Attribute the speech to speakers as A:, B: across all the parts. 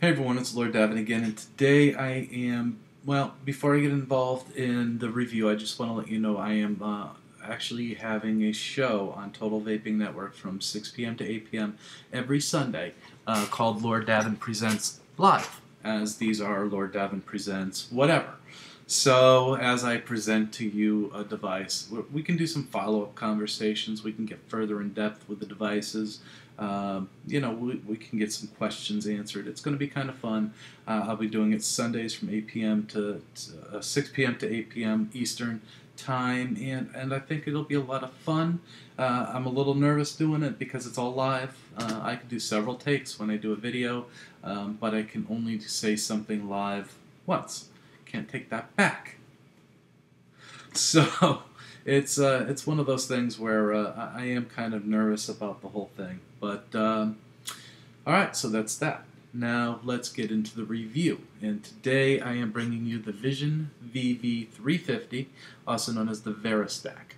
A: Hey everyone, it's LordDavon again, and today I am, well, before I get involved in the review, I just want to let you know I am actually having a show on Total Vaping Network from 6 p.m. to 8 p.m. every Sunday called LordDavon Presents Live, as these are LordDavon Presents whatever. So as I present to you a device, we can do some follow-up conversations, we can get further in depth with the devices. We can get some questions answered. It's going to be kind of fun. I'll be doing it Sundays from 8 p.m. to 6 p.m. to 8 p.m. Eastern time, and I think it'll be a lot of fun. I'm a little nervous doing it because it's all live. I can do several takes when I do a video, but I can only say something live once. Can't take that back. So it's one of those things where I am kind of nervous about the whole thing. But all right, so that's that. Now let's get into the review. And today I am bringing you the Vision VV350, also known as the VariStack.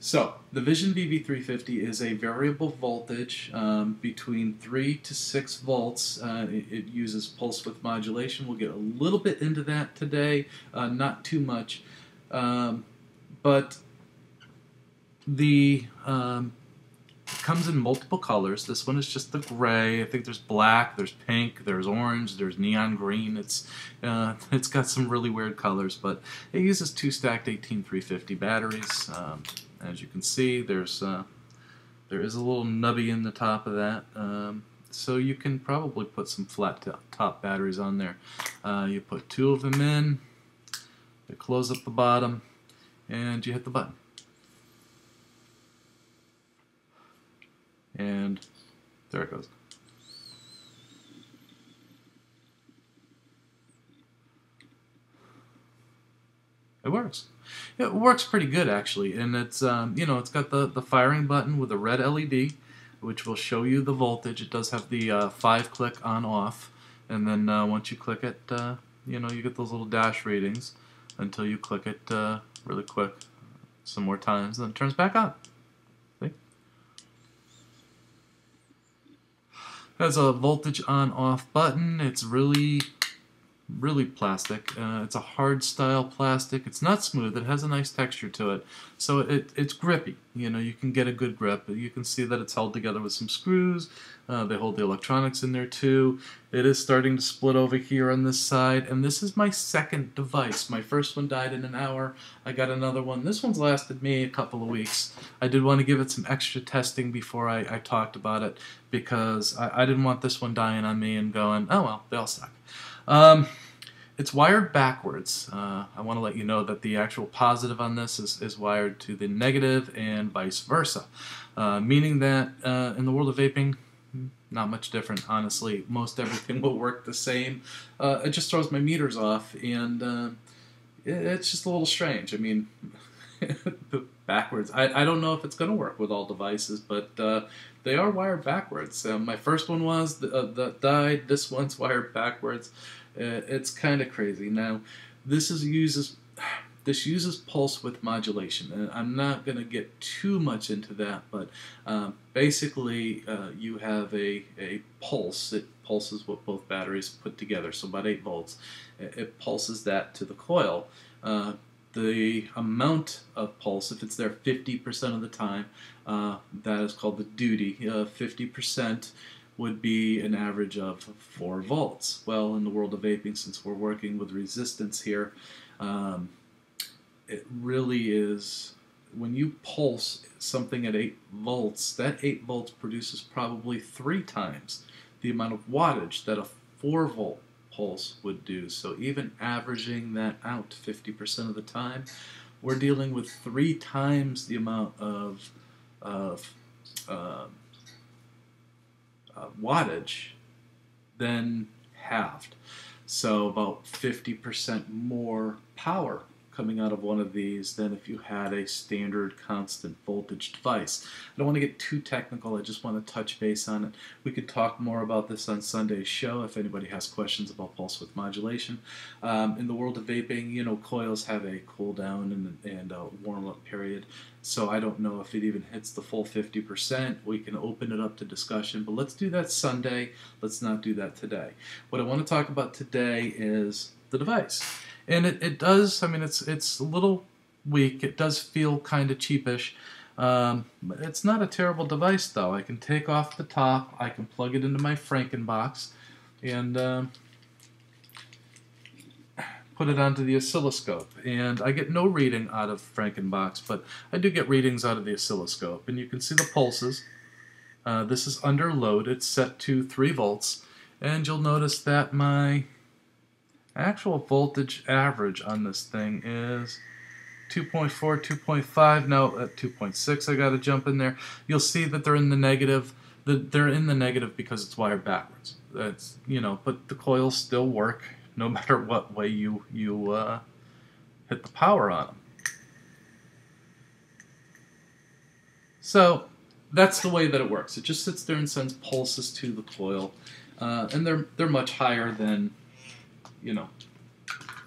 A: So, the Vision VV350 is a variable voltage between 3 to 6 volts. It uses pulse width modulation. We'll get a little bit into that today, not too much. But the it comes in multiple colors. This one is just the gray. I think there's black, there's pink, there's orange, there's neon green. It's got some really weird colors, but it uses 2 stacked 18350 batteries. As you can see, there is a little nubby in the top of that, so you can probably put some flat top batteries on there. You put 2 of them in, you close up the bottom, and you hit the button. And there it goes. It works. It works pretty good actually, and it's it's got the firing button with a red LED, which will show you the voltage. It does have the 5-click on/off, and then once you click it, you get those little dash readings until you click it really quick some more times, and then it turns back on. See? Has a voltage on/off button. It's really plastic. It's a hard style plastic. It's not smooth. It has a nice texture to it. So it's grippy. You can get a good grip. You can see that it's held together with some screws. They hold the electronics in there too. It is starting to split over here on this side, and this is my second device. My first one died in an hour. I got another one. This one's lasted me a couple of weeks. I did want to give it some extra testing before I talked about it, because I didn't want this one dying on me and going, oh well, they all suck. It's wired backwards. I want to let you know that the actual positive on this is wired to the negative and vice versa, meaning that in the world of vaping, not much different, honestly. Most everything will work the same. It just throws my meters off, and it's just a little strange. I mean, backwards. I don't know if it's going to work with all devices, but they are wired backwards. My first one was that died. This one's wired backwards. It's kind of crazy. Now, this uses pulse width modulation, and I'm not going to get too much into that, but basically you have a pulse. It pulses what both batteries put together, so about 8 volts. It pulses that to the coil. The amount of pulse, if it's there 50% of the time, that is called the duty. 50% would be an average of 4 volts. Well, in the world of vaping, since we're working with resistance here, it really is, when you pulse something at 8 volts, that 8 volts produces probably 3 times the amount of wattage that a 4-volt pulse would do. So even averaging that out 50% of the time, we're dealing with 3 times the amount of wattage than halved. So about 50% more power coming out of one of these than if you had a standard constant voltage device. I don't want to get too technical, I just want to touch base on it. We could talk more about this on Sunday's show if anybody has questions about pulse width modulation. In the world of vaping, you know, coils have a cool down and a warm up period, so I don't know if it even hits the full 50%. We can open it up to discussion, but let's do that Sunday. Let's not do that today. What I want to talk about today is the device. And it does, I mean, it's a little weak. It does feel kind of cheapish. It's not a terrible device, though. I can take off the top. I can plug it into my Frankenbox and put it onto the oscilloscope. And I get no reading out of Frankenbox, but I do get readings out of the oscilloscope. And you can see the pulses. This is under load. It's set to 3 volts. And you'll notice that my actual voltage average on this thing is 2.4, 2.5. Now at 2.6 I got to jump in there. You'll see that they're in the negative. They're in the negative because it's wired backwards. That's, you know, but the coils still work no matter what way you hit the power on them. So that's the way that it works. It just sits there and sends pulses to the coil, and they're much higher than, you know,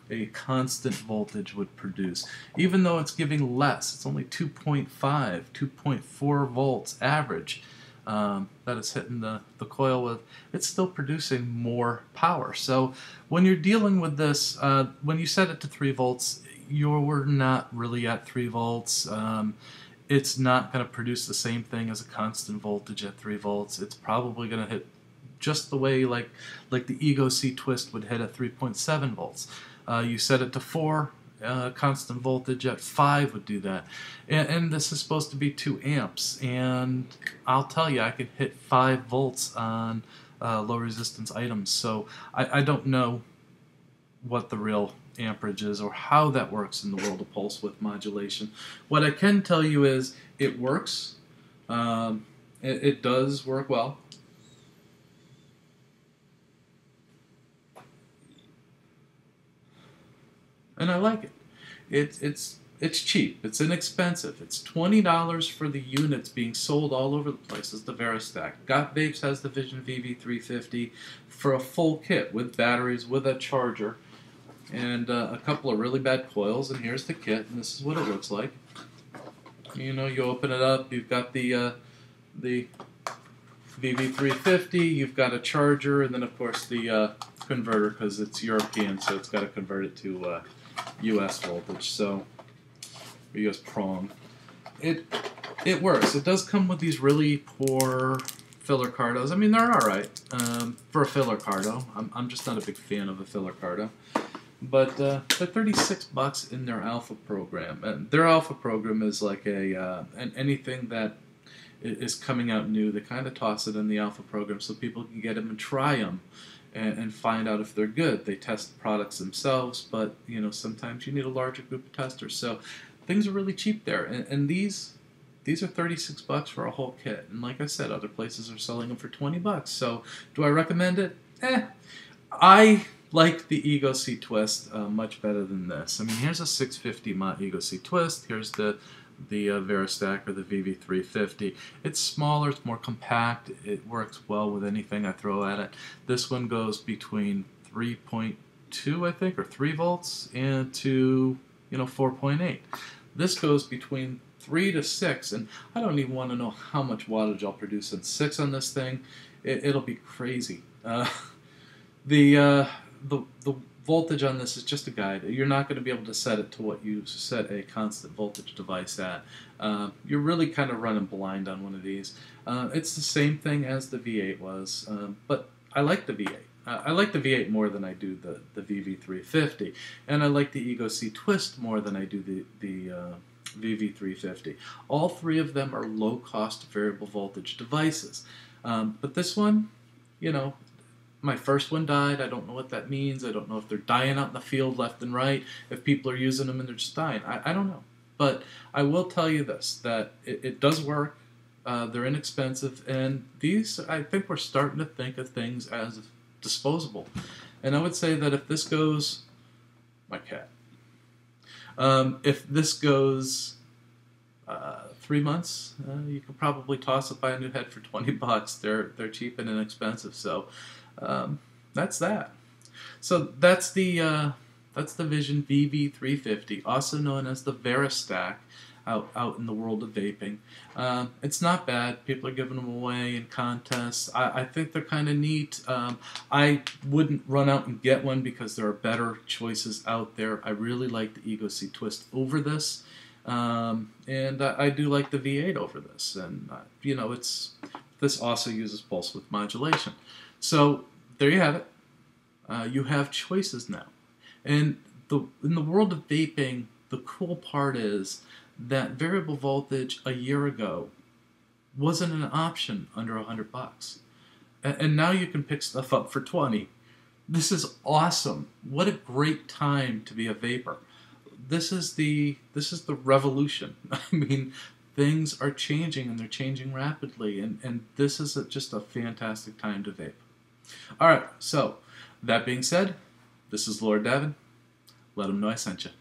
A: a constant voltage would produce. Even though it's giving less, it's only 2.5, 2.4 volts average that it's hitting the coil with, it's still producing more power. So when you're dealing with this, when you set it to 3 volts, you're not really at 3 volts. It's not going to produce the same thing as a constant voltage at 3 volts. It's probably going to hit just the way like the e-cig twist would hit at 3.7 volts. You set it to 4, constant voltage at 5 would do that. And this is supposed to be 2 amps. And I'll tell you, I can hit 5 volts on low resistance items. So I don't know what the real amperage is or how that works in the world of pulse width modulation. What I can tell you is it works. It does work well. And I like it. It's cheap. It's inexpensive. It's $20 for the units being sold all over the place. It's the VariStack. Got Vapes has the Vision VV350 for a full kit with batteries, with a charger, and a couple of really bad coils. And here's the kit, and this is what it looks like. You know, you open it up. You've got the VV350. You've got a charger, and then of course the converter, because it's European, so it's got to convert it to US voltage, so US prong. It works. It does come with these really poor filler cardos. I mean, they're alright for a filler cardo. I'm just not a big fan of a filler cardo. But they're $36 in their alpha program. And their alpha program is like anything that is coming out new, they kind of toss it in the alpha program so people can get them and try them. And find out if they're good. They test the products themselves, but you know, sometimes you need a larger group of testers. So things are really cheap there, and these are $36 for a whole kit. And like I said, other places are selling them for $20. So do I recommend it? I like the e-cig twist much better than this. I mean, here's a 650 mAh e-cig twist. Here's the VariStack or the VV350. It's smaller, it's more compact, it works well with anything I throw at it. This one goes between 3.2, I think, or 3 volts and to, you know, 4.8. This goes between 3 to 6, and I don't even want to know how much wattage I'll produce in 6 on this thing. It'll be crazy. The voltage on this is just a guide. You're not going to be able to set it to what you set a constant voltage device at. You're really kind of running blind on one of these. It's the same thing as the V8 was, but I like the V8. I like the V8 more than I do the VV350, and I like the e-cig twist more than I do the VV350. All 3 of them are low-cost variable voltage devices, but this one, you know, my first one died. I don't know what that means. I don't know if they're dying out in the field left and right, if people are using them and they're just dying. I don't know. But I will tell you this, that it does work. They're inexpensive. And these, I think we're starting to think of things as disposable. And I would say that if this goes, my cat. If this goes 3 months, you could probably toss it, buy a new head for 20 bucks. They're cheap and inexpensive. So that's that. So that's the Vision VV350, also known as the VariStack, out in the world of vaping. It's not bad. People are giving them away in contests. I think they're kind of neat. I wouldn't run out and get one because there are better choices out there. I really like the e-cig Twist over this. And I do like the V8 over this. And, you know, this also uses pulse width modulation. So there you have it. You have choices now. And in the world of vaping, the cool part is that variable voltage a year ago wasn't an option under 100 bucks. And now you can pick stuff up for 20. This is awesome. What a great time to be a vapor. This is the revolution. I mean, things are changing, and they're changing rapidly, and this is just a fantastic time to vape. All right, so that being said, this is LordDavon. Let them know I sent you.